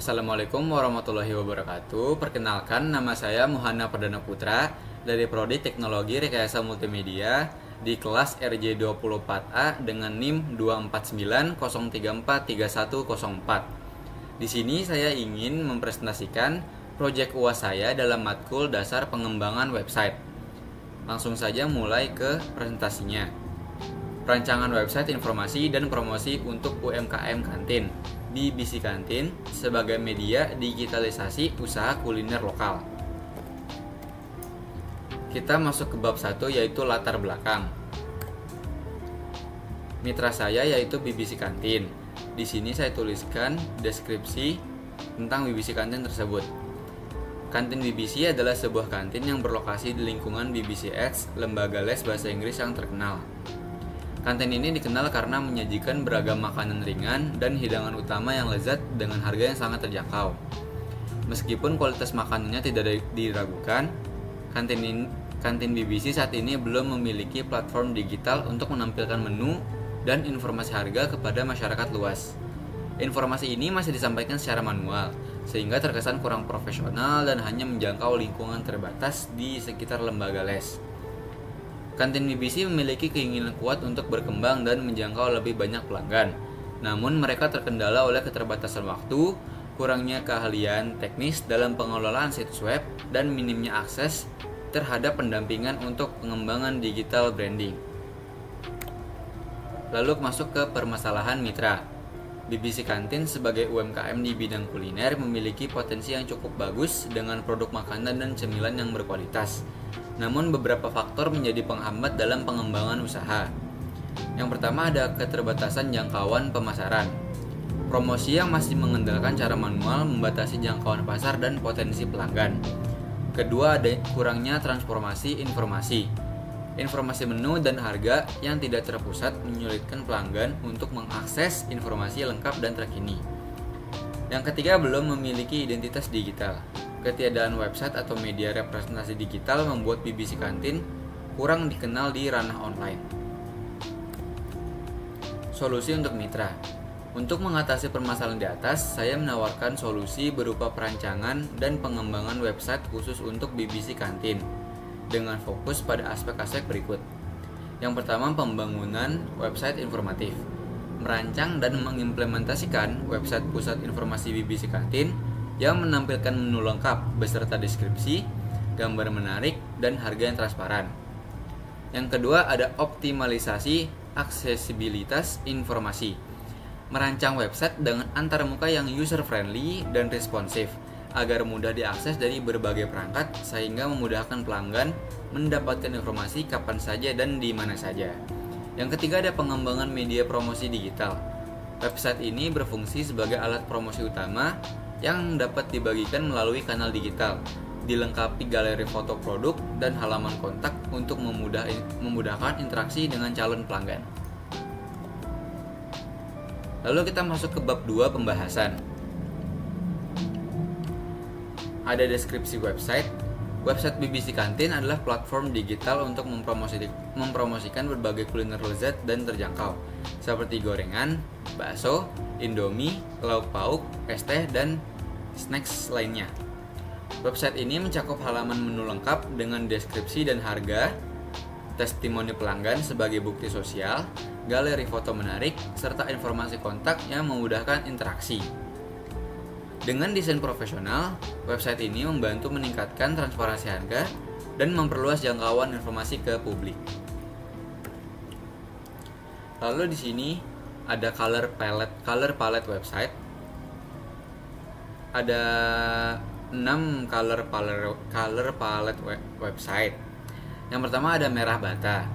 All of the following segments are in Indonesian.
Assalamualaikum warahmatullahi wabarakatuh. Perkenalkan, nama saya Muhana Perdana Putra dari Prodi Teknologi Rekayasa Multimedia di kelas RJ24A dengan NIM 24903434104. Di sini saya ingin mempresentasikan proyek UAS saya dalam matkul dasar pengembangan website. Langsung saja mulai ke presentasinya. Perancangan website informasi dan promosi untuk UMKM Kantin BBC Kantin sebagai media digitalisasi usaha kuliner lokal. Kita masuk ke bab 1, yaitu latar belakang. Mitra saya yaitu BBC Kantin. Di sini saya tuliskan deskripsi tentang BBC Kantin tersebut. Kantin BBC adalah sebuah kantin yang berlokasi di lingkungan BBC Edge, lembaga les bahasa Inggris yang terkenal. Kantin ini dikenal karena menyajikan beragam makanan ringan dan hidangan utama yang lezat dengan harga yang sangat terjangkau. Meskipun kualitas makanannya tidak diragukan, kantin BBC saat ini belum memiliki platform digital untuk menampilkan menu dan informasi harga kepada masyarakat luas. Informasi ini masih disampaikan secara manual, sehingga terkesan kurang profesional dan hanya menjangkau lingkungan terbatas di sekitar lembaga les. Kantin BBC memiliki keinginan kuat untuk berkembang dan menjangkau lebih banyak pelanggan. Namun mereka terkendala oleh keterbatasan waktu, kurangnya keahlian teknis dalam pengelolaan situs web, dan minimnya akses terhadap pendampingan untuk pengembangan digital branding. Lalu masuk ke permasalahan mitra. BBC Kantin sebagai UMKM di bidang kuliner memiliki potensi yang cukup bagus dengan produk makanan dan cemilan yang berkualitas. Namun beberapa faktor menjadi penghambat dalam pengembangan usaha. Yang pertama ada keterbatasan jangkauan pemasaran. Promosi yang masih mengandalkan cara manual membatasi jangkauan pasar dan potensi pelanggan. Kedua ada kurangnya transformasi informasi. Informasi menu dan harga yang tidak terpusat menyulitkan pelanggan untuk mengakses informasi lengkap dan terkini. Yang ketiga belum memiliki identitas digital. Ketiadaan website atau media representasi digital membuat BBC Kantin kurang dikenal di ranah online. Solusi untuk mitra. Untuk mengatasi permasalahan di atas, saya menawarkan solusi berupa perancangan dan pengembangan website khusus untuk BBC Kantin dengan fokus pada aspek-aspek berikut. Yang pertama, pembangunan website informatif. Merancang dan mengimplementasikan website pusat informasi BBC Kantin yang menampilkan menu lengkap beserta deskripsi, gambar menarik, dan harga yang transparan. Yang kedua ada optimalisasi aksesibilitas informasi. Merancang website dengan antarmuka yang user-friendly dan responsif agar mudah diakses dari berbagai perangkat sehingga memudahkan pelanggan mendapatkan informasi kapan saja dan di mana saja. Yang ketiga ada pengembangan media promosi digital. Website ini berfungsi sebagai alat promosi utama yang dapat dibagikan melalui kanal digital, dilengkapi galeri foto produk dan halaman kontak untuk memudahkan interaksi dengan calon pelanggan. Lalu kita masuk ke bab 2 pembahasan. Ada deskripsi website. Website BBC Kantin adalah platform digital untuk mempromosikan berbagai kuliner lezat dan terjangkau, seperti gorengan, bakso, indomie, lauk pauk, es teh, dan snacks lainnya. Website ini mencakup halaman menu lengkap dengan deskripsi dan harga, testimoni pelanggan sebagai bukti sosial, galeri foto menarik, serta informasi kontak yang memudahkan interaksi. Dengan desain profesional, website ini membantu meningkatkan transparansi harga dan memperluas jangkauan informasi ke publik. Lalu di sini ada color palette website. Ada 6 color palette website. Yang pertama ada merah bata.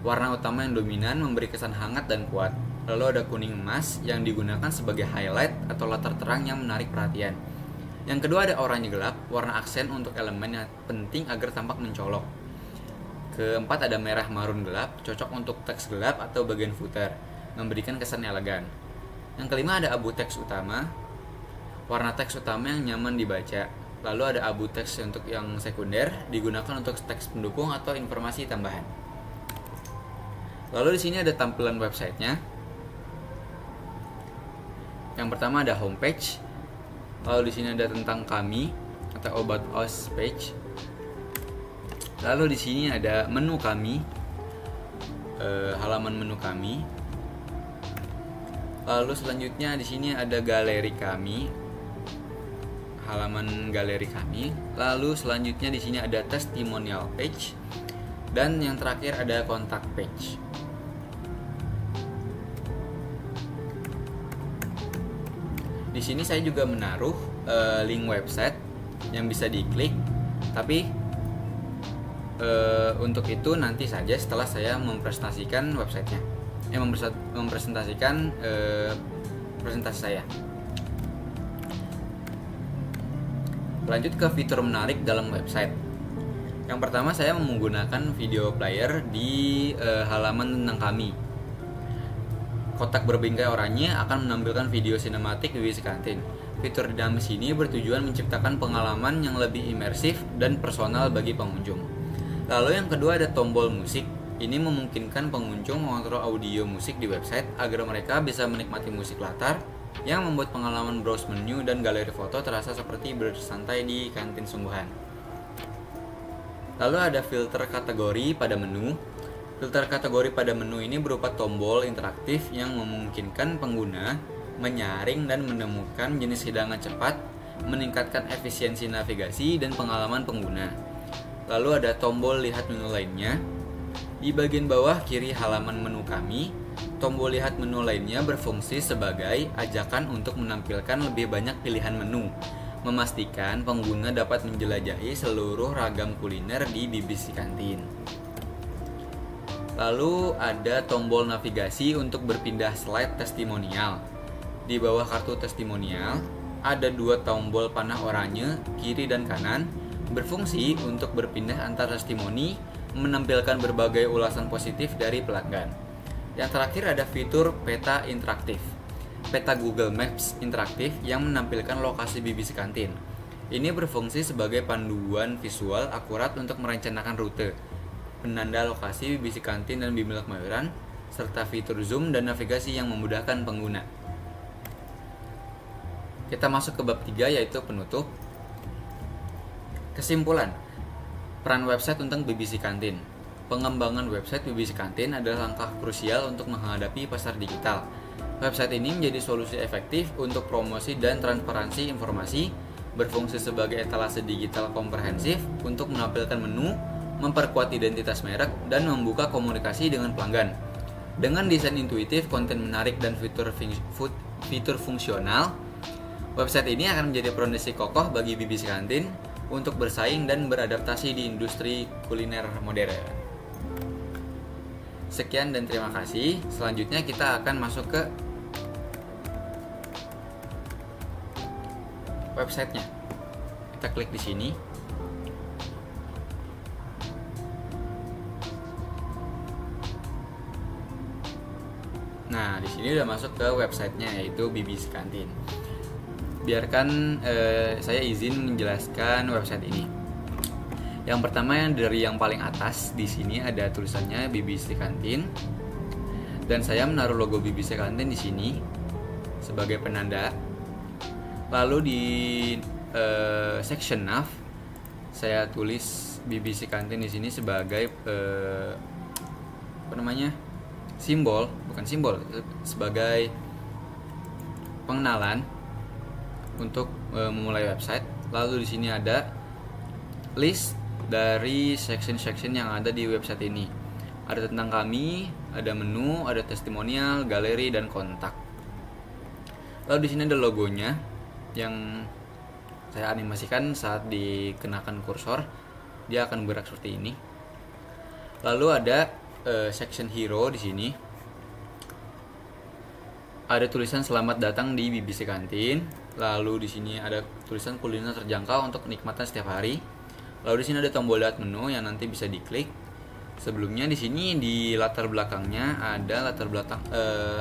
Warna utama yang dominan memberi kesan hangat dan kuat. Lalu ada kuning emas yang digunakan sebagai highlight atau latar terang yang menarik perhatian. Yang kedua ada oranye gelap, warna aksen untuk elemen yang penting agar tampak mencolok. Keempat ada merah marun gelap, cocok untuk teks gelap atau bagian footer, memberikan kesan elegan. Yang kelima ada abu teks utama, warna teks utama yang nyaman dibaca. Lalu ada abu teks untuk yang sekunder, digunakan untuk teks pendukung atau informasi tambahan. Lalu di sini ada tampilan websitenya. Yang pertama ada homepage. Lalu di sini ada tentang kami atau about us page. Lalu di sini ada menu kami, halaman menu kami. Lalu selanjutnya di sini ada galeri kami, halaman galeri kami. Lalu selanjutnya di sini ada testimonial page, dan yang terakhir ada kontak page. Di sini saya juga menaruh link website yang bisa diklik, tapi untuk itu nanti saja setelah saya mempresentasikan websitenya, mempresentasikan presentasi saya. Lanjut ke fitur menarik dalam website. Yang pertama, saya menggunakan video player di halaman tentang kami. Kotak berbingkai oranye akan menampilkan video sinematik BBC Kantin. Fitur dinamis ini bertujuan menciptakan pengalaman yang lebih imersif dan personal bagi pengunjung. Lalu yang kedua ada tombol musik. Ini memungkinkan pengunjung mengontrol audio musik di website agar mereka bisa menikmati musik latar yang membuat pengalaman browse menu dan galeri foto terasa seperti bersantai di kantin sungguhan. Lalu ada filter kategori pada menu. Filter kategori pada menu ini berupa tombol interaktif yang memungkinkan pengguna menyaring dan menemukan jenis hidangan cepat, meningkatkan efisiensi navigasi dan pengalaman pengguna. Lalu ada tombol lihat menu lainnya. Di bagian bawah kiri halaman menu kami, tombol lihat menu lainnya berfungsi sebagai ajakan untuk menampilkan lebih banyak pilihan menu, memastikan pengguna dapat menjelajahi seluruh ragam kuliner di BBC Kantin. Lalu ada tombol navigasi untuk berpindah slide testimonial. Di bawah kartu testimonial ada dua tombol panah oranye kiri dan kanan, berfungsi untuk berpindah antar testimoni, menampilkan berbagai ulasan positif dari pelanggan. Yang terakhir ada fitur peta interaktif. Peta Google Maps interaktif yang menampilkan lokasi BBC Kantin. Ini berfungsi sebagai panduan visual akurat untuk merencanakan rute, penanda lokasi BBC Kantin dan Bimbel Kemayoran, serta fitur zoom dan navigasi yang memudahkan pengguna. Kita masuk ke bab 3, yaitu penutup. Kesimpulan, peran website tentang BBC Kantin. Pengembangan website BBC Kantin adalah langkah krusial untuk menghadapi pasar digital. Website ini menjadi solusi efektif untuk promosi dan transparansi informasi, berfungsi sebagai etalase digital komprehensif untuk menampilkan menu, memperkuat identitas merek, dan membuka komunikasi dengan pelanggan. Dengan desain intuitif, konten menarik, dan fitur fungsional, website ini akan menjadi fondasi kokoh bagi BBC Kantin untuk bersaing dan beradaptasi di industri kuliner modern. Sekian dan terima kasih. Selanjutnya kita akan masuk ke websitenya. Kita klik di sini. Nah, di sini udah masuk ke websitenya, yaitu BBC Kantin. Biarkan saya izin menjelaskan website ini. Yang pertama, yang dari yang paling atas di sini ada tulisannya BBC Kantin, dan saya menaruh logo BBC Kantin di sini sebagai penanda. Lalu di section nav saya tulis BBC Kantin di sini sebagai sebagai pengenalan untuk memulai website. Lalu di sini ada list dari section-section yang ada di website ini. Ada tentang kami, ada menu, ada testimonial, galeri, dan kontak. Lalu di sini ada logonya yang saya animasikan saat dikenakan kursor. Dia akan bergerak seperti ini. Lalu ada section hero di sini. Ada tulisan selamat datang di BBC Kantin. Lalu di sini ada tulisan kuliner terjangkau untuk kenikmatan setiap hari. Lalu di sini ada tombol lihat menu yang nanti bisa diklik. Sebelumnya di sini di latar belakangnya ada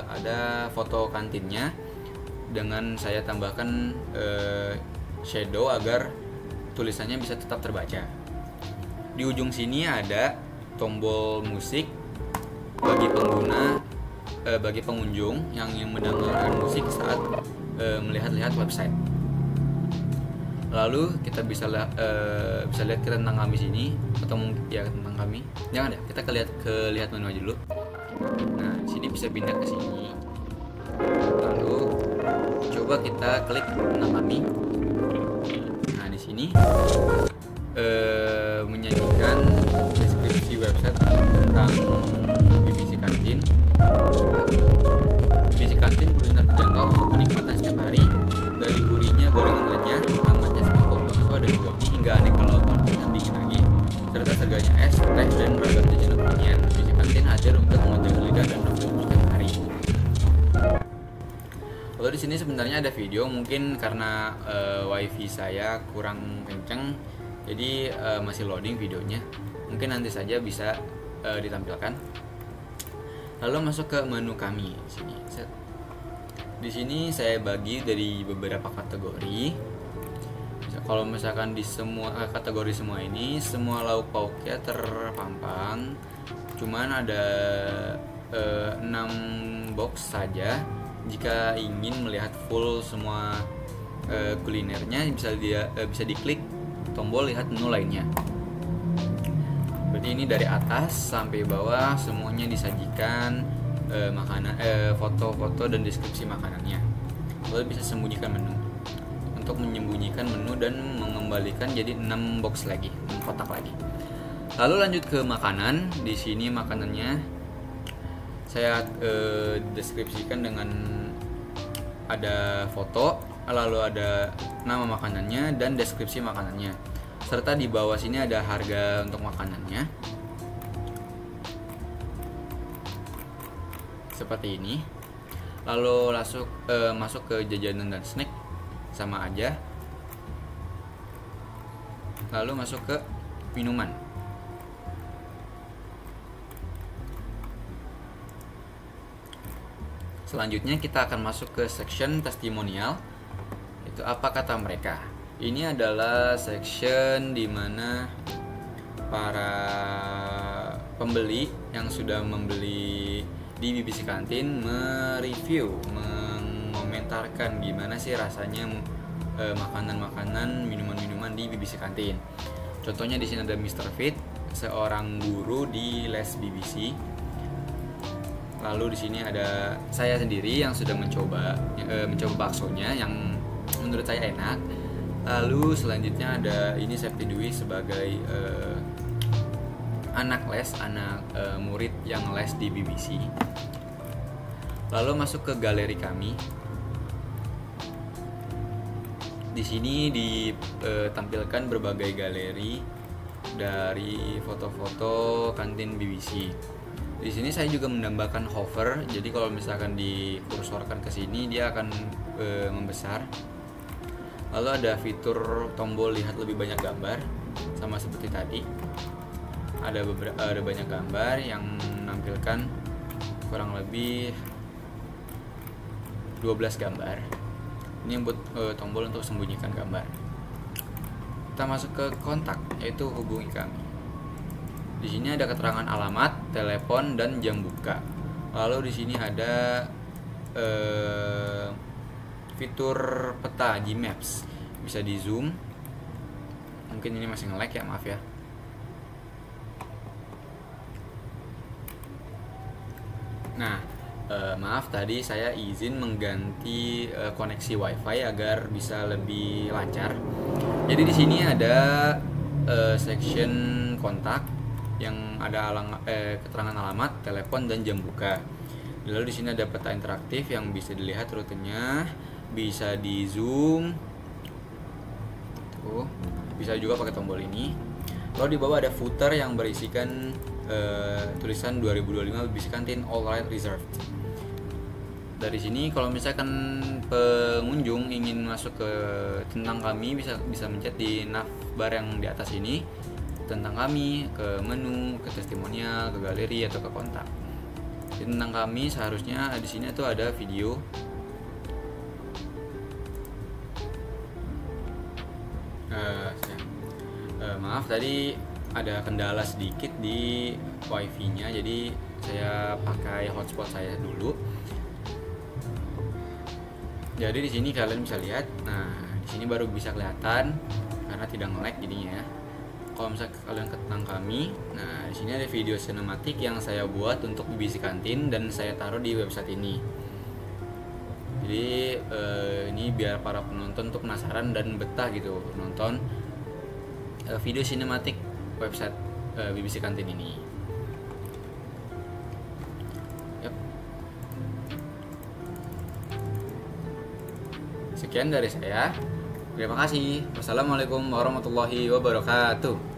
ada foto kantinnya dengan saya tambahkan shadow agar tulisannya bisa tetap terbaca. Di ujung sini ada tombol musik bagi bagi pengunjung yang mendengarkan musik saat melihat-lihat website. Lalu kita bisa lihat ke tentang kami sini, atau mungkin ya tentang kami. Jangan ya, kita lihat menu aja dulu. Nah, sini bisa pindah ke sini. Lalu coba kita klik tentang kami. Nah, di sini menyajikan deskripsi website tentang BBC Kantin. BBC Kantin benar terjangkau untuk kenikmatan setiap hari, dari gurihnya gorengan renyah, hangatnya semangkuk bakso dan gobi hingga aneka lauk panas yang dingin lagi, serta segarnya es, teh dan beragam jajanan kekinian. BBC Kantin hadir untuk mengunjungi lidah dan nongkrong setiap hari. Lalu di sini sebenarnya ada video, mungkin karena wifi saya kurang kenceng, jadi masih loading videonya. Mungkin nanti saja bisa ditampilkan. Lalu masuk ke menu kami di sini. Di sini saya bagi dari beberapa kategori. Kalau misalkan di semua kategori semua ini, semua lauk pauknya terpampang. Cuman ada 6 box saja. Jika ingin melihat full semua kulinernya, bisa diklik tombol lihat menu lainnya. Berarti ini dari atas sampai bawah semuanya disajikan makanan, foto-foto dan deskripsi makanannya. Lalu bisa sembunyikan menu. Untuk menyembunyikan menu dan mengembalikan jadi 6 box lagi, 6 kotak lagi. Lalu lanjut ke makanan. Di sini makanannya saya deskripsikan dengan ada foto, lalu ada nama makanannya dan deskripsi makanannya. Serta di bawah sini ada harga untuk makanannya. Seperti ini. Lalu masuk ke jajanan dan snack, sama aja. Lalu masuk ke minuman. Selanjutnya kita akan masuk ke section testimonial. Itu apa kata mereka. Ini adalah section di mana para pembeli yang sudah membeli di BBC Kantin mereview, mengomentarkan gimana sih rasanya makanan-makanan, minuman-minuman di BBC Kantin. Contohnya di sini ada Mr. Fit, seorang guru di les BBC. Lalu di sini ada saya sendiri yang sudah mencoba baksonya yang menurut saya enak. Lalu selanjutnya ada ini Septi Dwi sebagai anak murid yang les di BBC. Lalu masuk ke galeri kami. Di sini ditampilkan berbagai galeri dari foto-foto kantin BBC. Di sini saya juga menambahkan hover, jadi kalau misalkan dikursorkan ke sini dia akan membesar. Lalu ada fitur tombol lihat lebih banyak gambar, sama seperti tadi. Ada banyak gambar yang menampilkan kurang lebih 12 gambar. Ini buat tombol untuk sembunyikan gambar. Kita masuk ke kontak, yaitu hubungi kami. Di sini ada keterangan alamat, telepon, dan jam buka. Lalu di sini ada fitur peta Gmaps, bisa di zoom. Mungkin ini masih nge-lag ya, maaf ya. Nah, maaf tadi saya izin mengganti koneksi WiFi agar bisa lebih lancar. Jadi di sini ada section kontak yang ada keterangan alamat, telepon, dan jam buka. Lalu di sini ada peta interaktif yang bisa dilihat rutenya, bisa di zoom. Tuh, bisa juga pakai tombol ini. Lalu di bawah ada footer yang berisikan tulisan 2025 BBC Kantin All Right Reserved. Dari sini kalau misalkan pengunjung ingin masuk ke tentang kami, bisa mencet di navbar yang di atas ini, tentang kami, ke menu, ke testimonial, ke galeri, atau ke kontak. Tentang kami seharusnya di sini tuh ada video. Maaf tadi ada kendala sedikit di wifi-nya, jadi saya pakai hotspot saya dulu. Jadi di sini kalian bisa lihat. Nah, Di sini baru bisa kelihatan karena tidak nge-lag jadinya ya. Kalau misalnya kalian ketang kami, nah di sini ada video sinematik yang saya buat untuk BBC Kantin dan saya taruh di website ini. Jadi ini biar para penonton tuh penasaran dan betah gitu nonton video sinematik website BBC Kantin ini. Yep. Sekian dari saya. Terima kasih. Wassalamualaikum warahmatullahi wabarakatuh.